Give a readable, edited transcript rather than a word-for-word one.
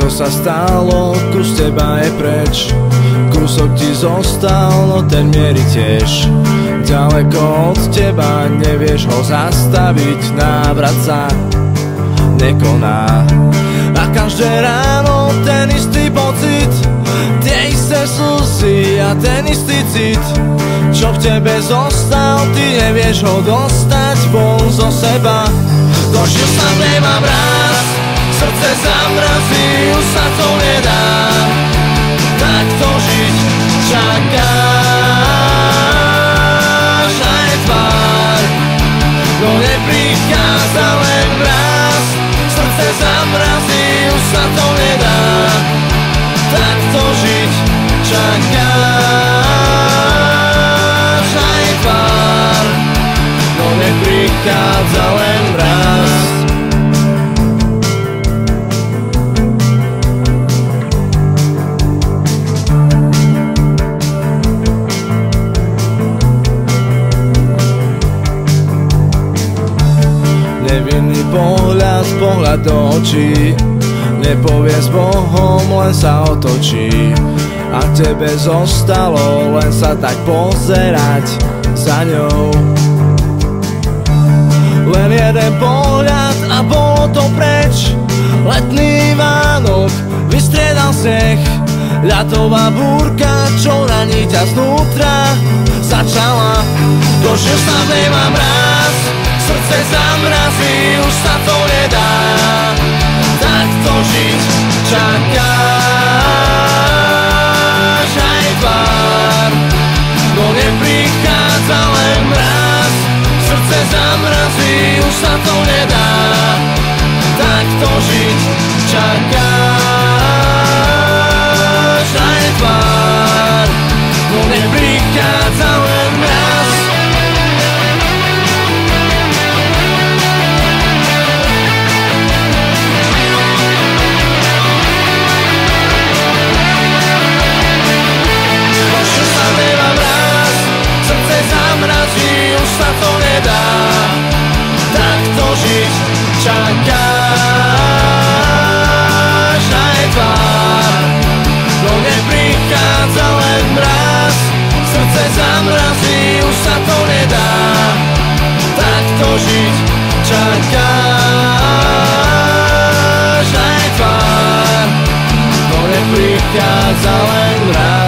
čo sa stalo, kus teba je preč. Kúsok ti zostal, no ten mierí tiež. Ďaleko od teba, nevieš ho zastaviť, návrat sa nekoná. A každé ráno ten istý pocit, tie isté slzy a ten istý cit, čo v tebe zostal, ty nevieš ho dostať von zo seba. Došiel sa nemám rád, srdce zamrazí, už sa to nedá. Takto žiť čakáš aj tvár, no neprichádza len mráz. Srdce zamrazí, už sa to nedá. Takto žiť čakáš aj tvár, no neprichádza len mráz. Nevinný pohľad do očí, nepovie s Bohom, len sa otočí. A tebe zostalo len sa tak pozerať za ňou. Len jeden pohľad a bolo to preč. Letný Vánok vystriedal sneh, ľatová búrka, čo raní ťa znútra, začala. Došiel sa nemám rád, srdce zamrazí, už sa to nedá. Takto žiť čakáš aj tvár, no neprichádza len mráz. Srdce zamrazí, už sa to nedá. Takto žiť čakáš aj tvár, no neprichádza len mráz. Už sa to nedá, takto žiť čakáš aj tvár, no neprichádza len mráz. Srdce zamrazí, už sa to nedá, takto žiť čakáš aj tvár, no neprichádza len mráz.